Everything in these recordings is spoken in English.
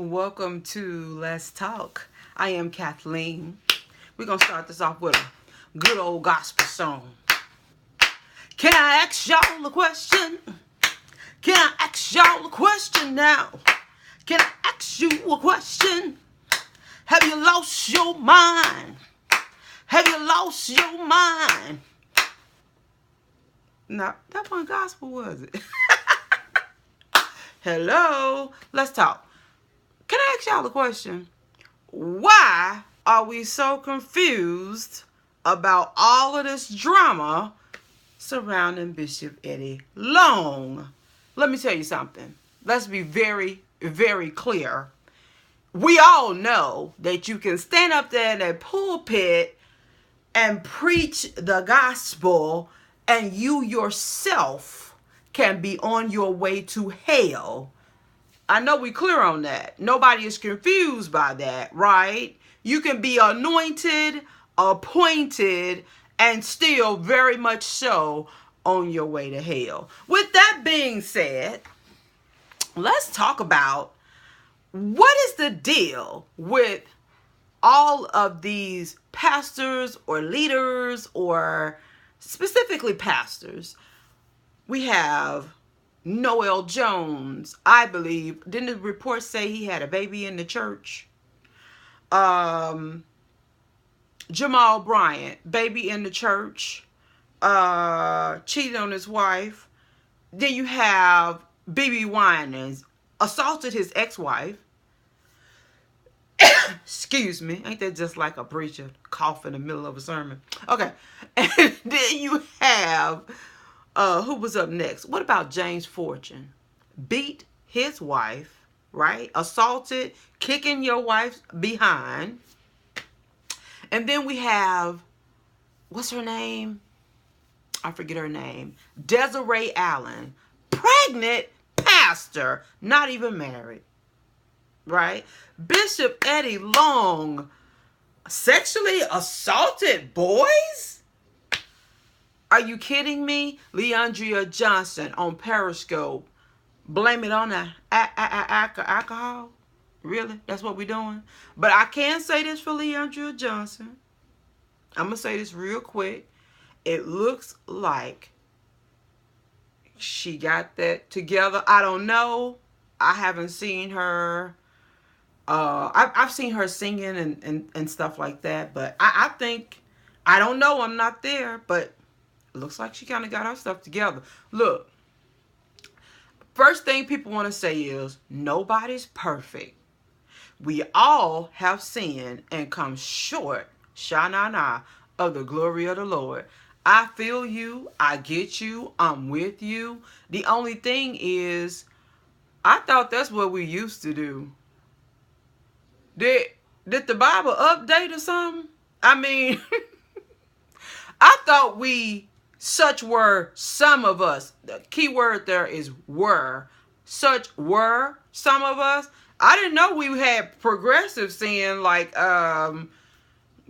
Welcome to Let's Talk. I am Kathleen. We're going to start this off with a good old gospel song. Can I ask y'all a question? Can I ask y'all a question now? Can I ask you a question? Have you lost your mind? Have you lost your mind? No, that wasn't gospel, was it? Hello, let's talk. Can I ask y'all a question? Why are we so confused about all of this drama surrounding Bishop Eddie Long? Let me tell you something. Let's be very, very clear. We all know that you can stand up there in that pulpit and preach the gospel, and you yourself can be on your way to hell. I know we clear on that. Nobody is confused by that, right? You can be anointed, appointed, and still very much so on your way to hell. With that being said, let's talk about what is the deal with all of these pastors or leaders, or specifically pastors. We have Noel Jones, I believe. Didn't the report say he had a baby in the church? Jamal Bryant, baby in the church, cheated on his wife. Then you have BB Winans, assaulted his ex-wife. Excuse me, ain't that just like a preacher cough in the middle of a sermon? Okay, and then you have who was up next? What about James Fortune? Beat his wife, right? Assaulted, kicking your wife behind. And then we have, what's her name? I forget her name. Desiree Allen. Pregnant pastor, not even married, right? Bishop Eddie Long sexually assaulted boys? Are you kidding me? Leandria Johnson on Periscope. Blame it on the alcohol? Really? That's what we're doing? But I can say this for Leandria Johnson. I'm going to say this real quick. It looks like she got that together. I don't know. I haven't seen her. I've seen her singing and stuff like that. But I think, I don't know. I'm not there. But it looks like she kind of got her stuff together. Look. First thing people want to say is, nobody's perfect. We all have sinned and come short, sha-na-na, of the glory of the Lord. I feel you. I get you. I'm with you. The only thing is, I thought that's what we used to do. Did the Bible update or something? I mean, I thought such were some of us. The key word there is were. Such were some of us. I didn't know we had progressive sin like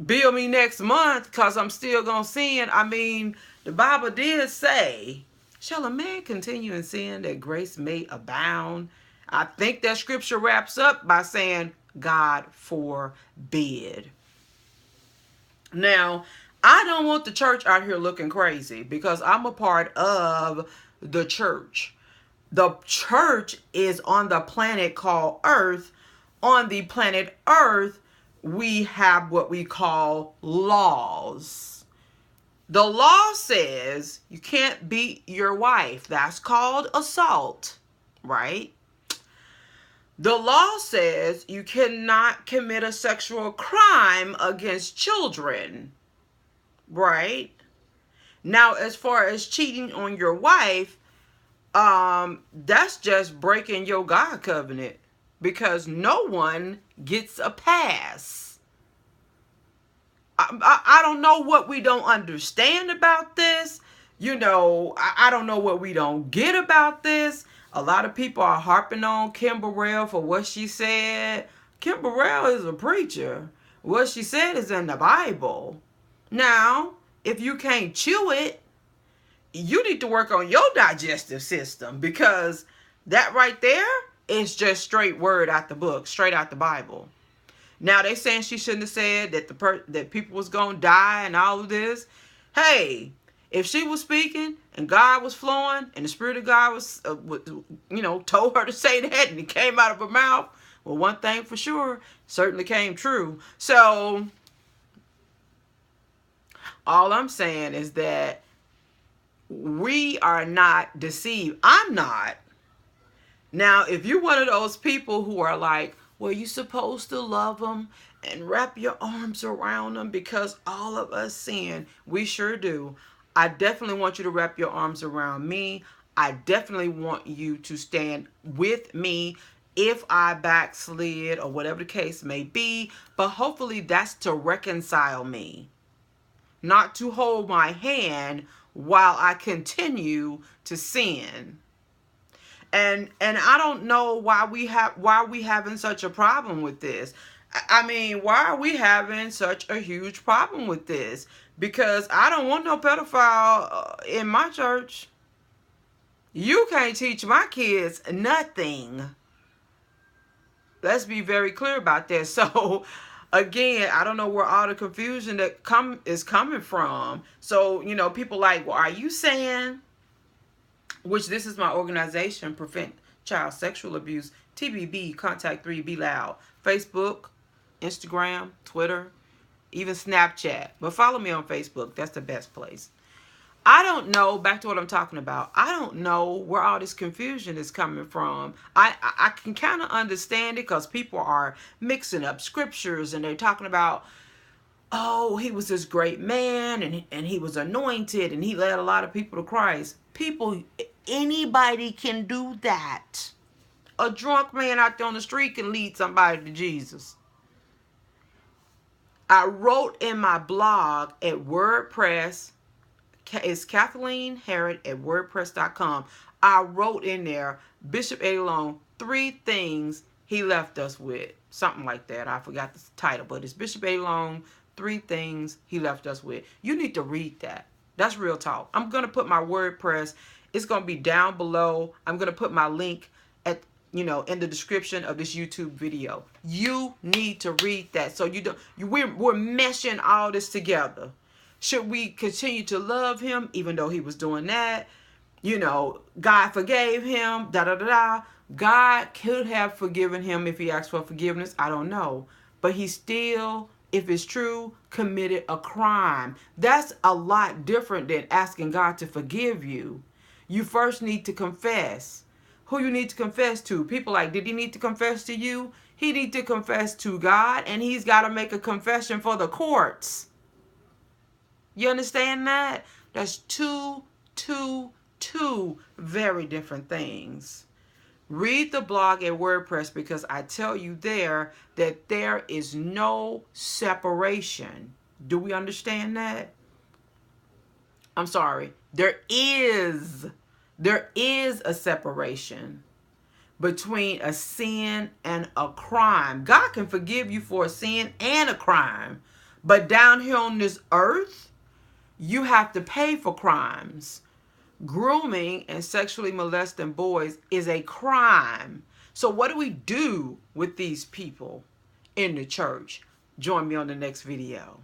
bill me next month because I'm still going to sin. I mean, the Bible did say, shall a man continue in sin that grace may abound? I think that scripture wraps up by saying, God forbid. Now, I don't want the church out here looking crazy because I'm a part of the church. The church is on the planet called Earth. On the planet Earth, we have what we call laws. The law says you can't beat your wife. That's called assault, right? The law says you cannot commit a sexual crime against children, right? Now, as far as cheating on your wife, that's just breaking your God covenant because no one gets a pass. I don't know what we don't understand about this. You know, I don't know what we don't get about this. A lot of people are harping on Kim Burrell for what she said. Kim Burrell is a preacher. What she said is in the Bible. Now, if you can't chew it, you need to work on your digestive system because that right there It's just straight word out the book, straight out the Bible. Now they saying she shouldn't have said that that people was gonna die and all of this. Hey, if she was speaking and God was flowing and the Spirit of God was, told her to say that and it came out of her mouth, well, one thing for sure, certainly came true. So all I'm saying is that we are not deceived. I'm not. Now, if you're one of those people who are like, well, you're supposed to love them and wrap your arms around them because all of us sin, we sure do. I definitely want you to wrap your arms around me. I definitely want you to stand with me if I backslid or whatever the case may be. But hopefully that's to reconcile me, not to hold my hand while I continue to sin. And I don't know why we having such a problem with this. I mean, why are we having such a huge problem with this? Because I don't want no pedophile in my church. You can't teach my kids nothing. Let's be very clear about that. So again, I don't know where all the confusion that is coming from. So, people like, well, are you saying, which this is my organization, Prevent Child Sexual Abuse, TBB, Contact 3, Be Loud, Facebook, Instagram, Twitter, even Snapchat. But follow me on Facebook. That's the best place. I don't know, back to what I'm talking about, I don't know where all this confusion is coming from. I can kind of understand it because people are mixing up scriptures and they're talking about, oh, he was this great man and he was anointed and he led a lot of people to Christ. People, anybody can do that. A drunk man out there on the street can lead somebody to Jesus. I wrote in my blog at WordPress, it's Kathleen Harrod at WordPress.com. I wrote in there, Bishop Eddie Long, 3 things he left us with. Something like that. I forgot the title, but it's Bishop Eddie Long, 3 things he left us with. You need to read that. That's real talk. I'm going to put my WordPress. It's going to be down below. I'm going to put my link at, in the description of this YouTube video. You need to read that. So we're meshing all this together. Should we continue to love him even though he was doing that? God forgave him, da-da-da-da. God could have forgiven him if he asked for forgiveness. I don't know. But he still, if it's true, committed a crime. That's a lot different than asking God to forgive you. You first need to confess. Who you need to confess to? People like, did he need to confess to you? He need to confess to God, and he's got to make a confession for the courts. You understand that? That's two very different things. Read the blog at WordPress because I tell you there that there is no separation. Do we understand that? I'm sorry. There is a separation between a sin and a crime. God can forgive you for a sin and a crime. But down here on this earth, you have to pay for crimes. Grooming and sexually molesting boys is a crime. So what do we do with these people in the church? Join me on the next video.